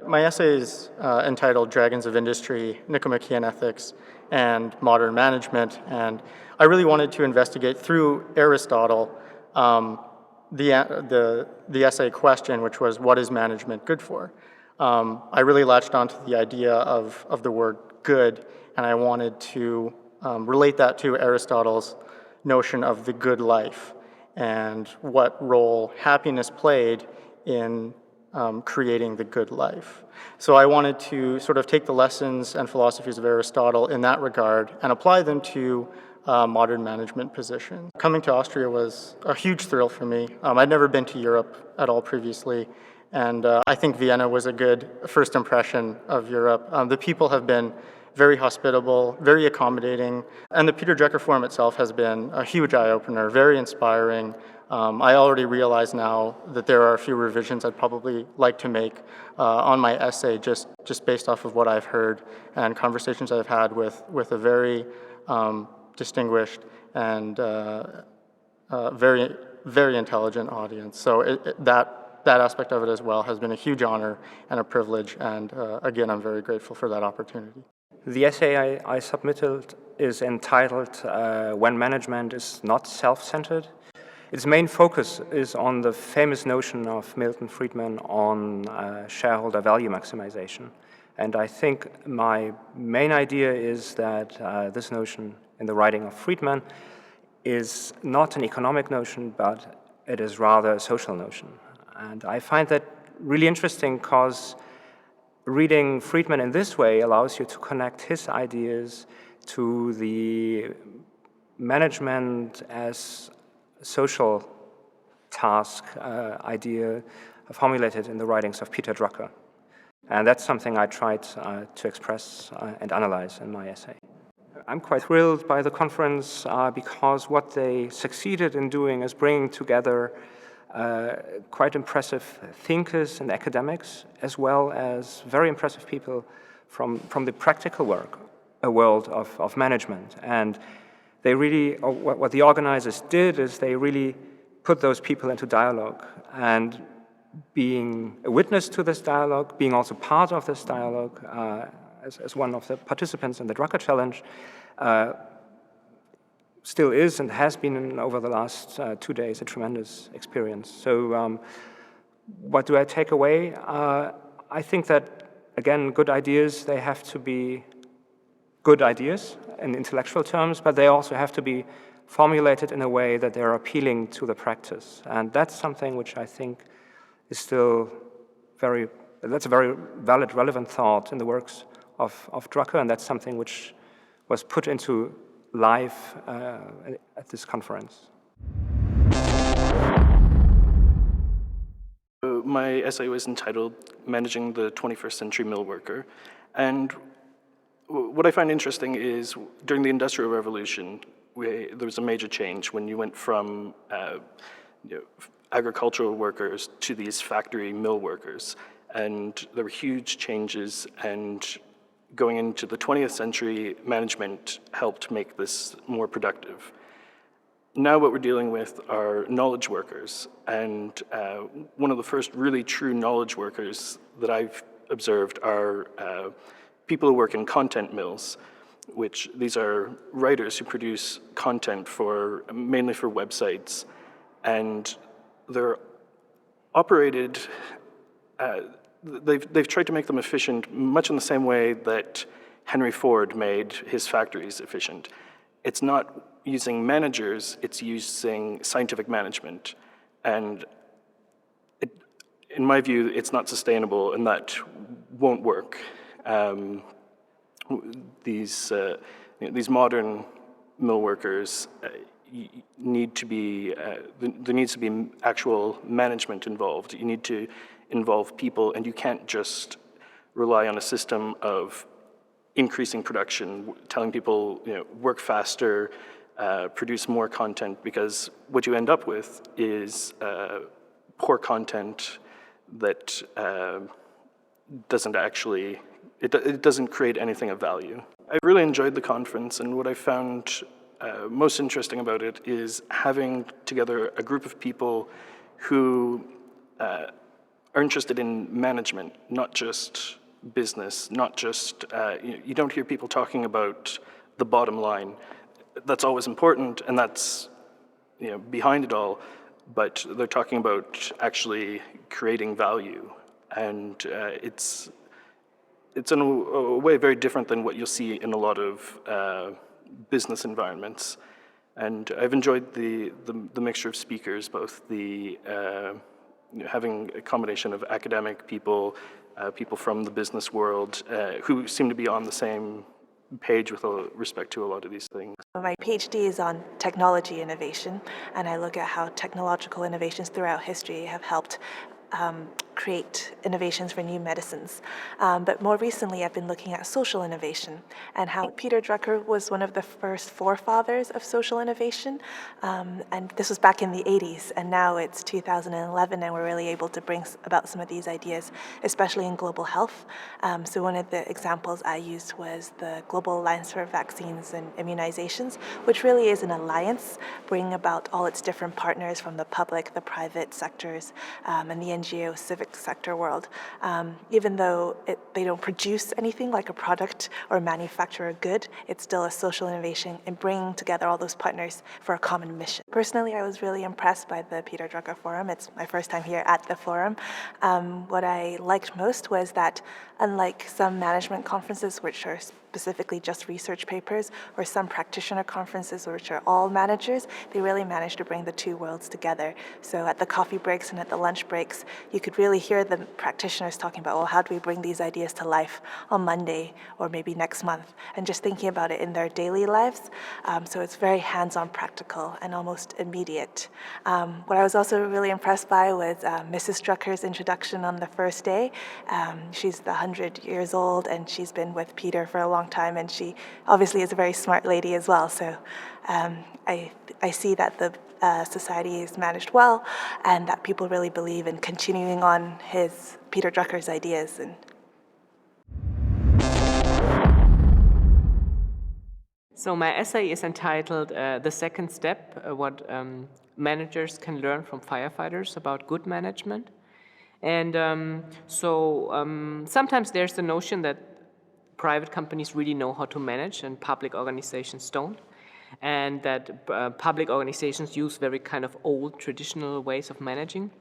My essay is entitled Dragons of Industry, Nicomachean Ethics, and Modern Management, and I really wanted to investigate through Aristotle the essay question, which was, what is management good for? I really latched onto the idea of the word good, and I wanted to relate that to Aristotle's notion of the good life and what role happiness played in creating the good life. So I wanted to sort of take the lessons and philosophies of Aristotle in that regard and apply them to modern management positions. Coming to Austria was a huge thrill for me. I'd never been to Europe at all previously, and I think Vienna was a good first impression of Europe. The people have been very hospitable, very accommodating, and the Peter Drucker Forum itself has been a huge eye-opener, very inspiring. I already realize now that there are a few revisions I'd probably like to make on my essay just based off of what I've heard and conversations I've had with a very distinguished and very, very intelligent audience. So that aspect of it as well has been a huge honor and a privilege, and again, I'm very grateful for that opportunity. The essay I submitted is entitled When Management is Not Self-Centered. Its main focus is on the famous notion of Milton Friedman on shareholder value maximization. And I think my main idea is that this notion in the writing of Friedman is not an economic notion, but it is rather a social notion. And I find that really interesting because reading Friedman in this way allows you to connect his ideas to the management as social task idea formulated in the writings of Peter Drucker. And that's something I tried to express and analyze in my essay. I'm quite thrilled by the conference because what they succeeded in doing is bringing together quite impressive thinkers and academics, as well as very impressive people from the practical world of management. And they really, what the organizers did is they really put those people into dialogue, and being a witness to this dialogue, being also part of this dialogue as one of the participants in the Drucker Challenge, still is and has been over the last 2 days a tremendous experience. So what do I take away? I think that, again, good ideas, they have to be good ideas in intellectual terms, but they also have to be formulated in a way that they're appealing to the practice. And that's something which I think is still that's a very valid, relevant thought in the works of Drucker, and that's something which was put into life at this conference. My essay was entitled Managing the 21st Century Mill Worker, and what I find interesting is during the Industrial Revolution, there was a major change when you went from agricultural workers to these factory mill workers, and there were huge changes, and going into the 20th century, management helped make this more productive. Now what we're dealing with are knowledge workers, and one of the first really true knowledge workers that I've observed are people who work in content mills, which these are writers who produce content mainly for websites, and they're operated, they've tried to make them efficient much in the same way that Henry Ford made his factories efficient. It's not using managers, it's using scientific management. And in my view, it's not sustainable, and that won't work. These modern mill workers need to be, there needs to be actual management involved. You need to involve people, and you can't just rely on a system of increasing production, telling people, work faster, produce more content, because what you end up with is poor content that doesn't actually, it doesn't create anything of value. I really enjoyed the conference, and what I found most interesting about it is having together a group of people who are interested in management, not just business, not just, you don't hear people talking about the bottom line. That's always important, and that's behind it all, but they're talking about actually creating value, and it's in a way very different than what you'll see in a lot of business environments. And I've enjoyed the mixture of speakers, both the having a combination of academic people, people from the business world, who seem to be on the same page with respect to a lot of these things. My PhD is on technology innovation, and I look at how technological innovations throughout history have helped create innovations for new medicines. But more recently, I've been looking at social innovation and how Peter Drucker was one of the first forefathers of social innovation. And this was back in the 80s, and now it's 2011, and we're really able to bring about some of these ideas, especially in global health. So one of the examples I used was the Global Alliance for Vaccines and Immunizations, which really is an alliance bringing about all its different partners from the public, the private sectors, and the NGO civic sector world. Even though they don't produce anything like a product or manufacture a good, it's still a social innovation in bringing together all those partners for a common mission. Personally, I was really impressed by the Peter Drucker Forum. It's my first time here at the forum. What I liked most was that unlike some management conferences, which are specifically just research papers, or some practitioner conferences which are all managers, they really managed to bring the two worlds together. So at the coffee breaks and at the lunch breaks, you could really hear the practitioners talking about, well, how do we bring these ideas to life on Monday or maybe next month, and just thinking about it in their daily lives. So it's very hands-on, practical, and almost immediate. What I was also really impressed by was Mrs. Drucker's introduction on the first day. She's 100 years old, and she's been with Peter for a long time, and she obviously is a very smart lady as well. So I see that the society is managed well, and that people really believe in continuing on Peter Drucker's ideas. So my essay is entitled The Second Step, what managers can learn from firefighters about good management. And sometimes there's the notion that private companies really know how to manage and public organizations don't, and that public organizations use very kind of old traditional ways of managing.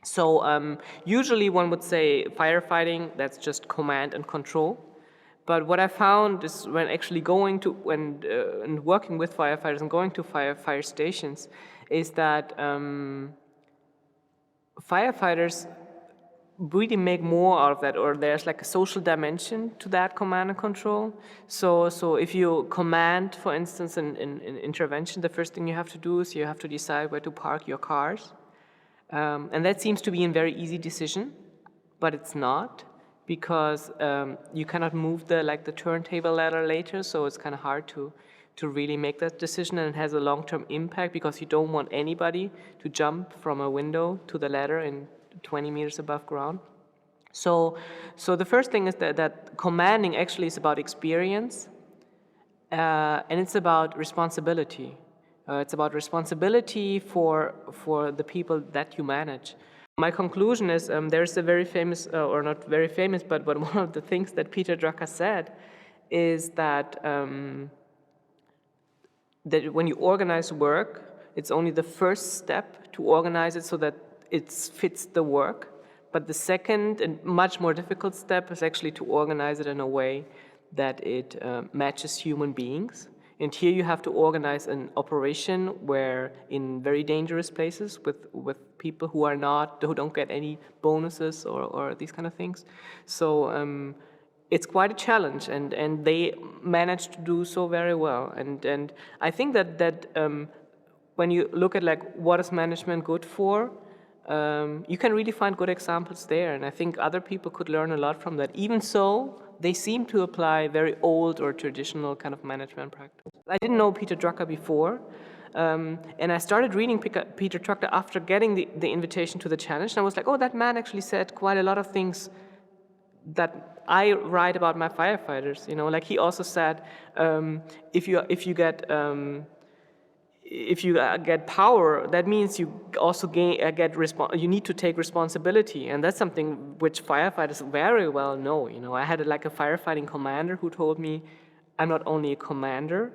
So usually one would say firefighting, that's just command and control. But what I found is when actually going to, and working with firefighters and going to fire stations, is that firefighters really make more out of that, or there's like a social dimension to that command and control. So if you command, for instance, an intervention, the first thing you have to do is you have to decide where to park your cars. And that seems to be a very easy decision, but it's not, because you cannot move the turntable ladder later, so it's kind of hard to really make that decision, and it has a long-term impact because you don't want anybody to jump from a window to the ladder in 20 meters above ground. So the first thing is that commanding actually is about experience, and it's about responsibility. It's about responsibility for the people that you manage. My conclusion is there's a very famous, or not very famous, but one of the things that Peter Drucker said is that that when you organize work, it's only the first step to organize it so that it fits the work. But the second and much more difficult step is actually to organize it in a way that it matches human beings. And here you have to organize an operation where in very dangerous places with people who don't get any bonuses or these kind of things. So it's quite a challenge, and they managed to do so very well. And I think that when you look at what is management good for, you can really find good examples there, and I think other people could learn a lot from that. Even so, they seem to apply very old or traditional kind of management practice. I didn't know Peter Drucker before, and I started reading Peter Drucker after getting the invitation to the challenge, and I was like, oh, that man actually said quite a lot of things that I write about my firefighters. He also said, if if you get power, that means you also you need to take responsibility, and that's something which firefighters very well know. You know, I had like a firefighting commander who told me, I'm not only a commander,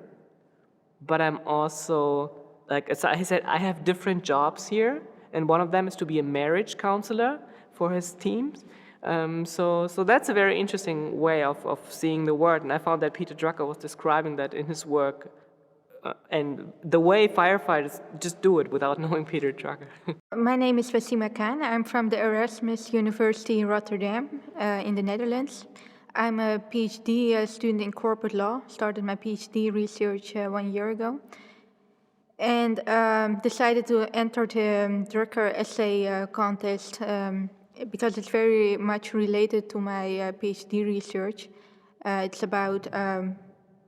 but I'm also, like, so he said, I have different jobs here, and one of them is to be a marriage counselor for his teams. So that's a very interesting way of seeing the world, and I found that Peter Drucker was describing that in his work, and the way firefighters just do it without knowing Peter Drucker. My name is Wasima. I'm from the Erasmus University in Rotterdam, in the Netherlands. I'm a PhD student in corporate law, started my PhD research 1 year ago, and decided to enter the Drucker essay contest because it's very much related to my PhD research. It's about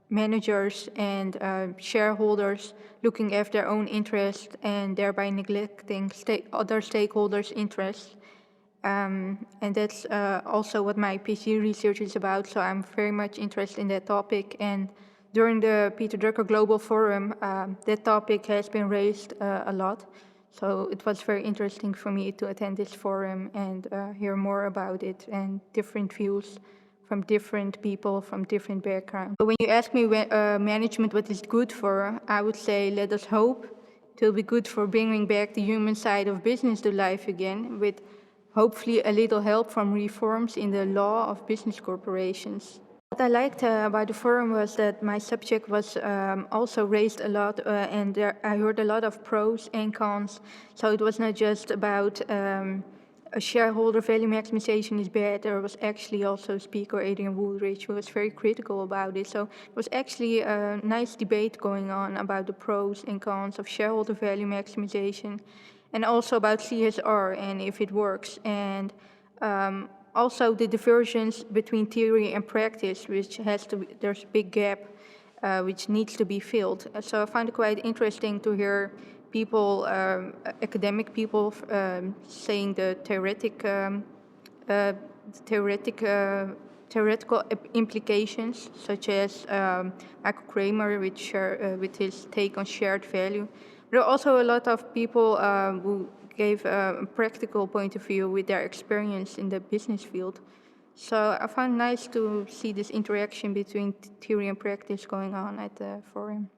managers and shareholders looking after their own interests and thereby neglecting other stakeholders' interests. And that's also what my PhD research is about, so I'm very much interested in that topic. And during the Peter Drucker Global Forum, that topic has been raised a lot. So it was very interesting for me to attend this forum and hear more about it and different views from different people, from different backgrounds. When you ask me management what is good for, I would say let us hope it will be good for bringing back the human side of business to life again, with hopefully a little help from reforms in the law of business corporations. What I liked about the forum was that my subject was also raised a lot, and I heard a lot of pros and cons. So it was not just about a shareholder value maximization is bad. There was actually also Speaker Adrian Woolrich who was very critical about it. So it was actually a nice debate going on about the pros and cons of shareholder value maximization, and also about CSR and if it works, and also the divergence between theory and practice, which there's a big gap which needs to be filled. So I find it quite interesting to hear people, academic people, saying the theoretical implications, such as Michael Kramer with his take on shared value. There are also a lot of people who gave a practical point of view with their experience in the business field. So I found it nice to see this interaction between theory and practice going on at the forum.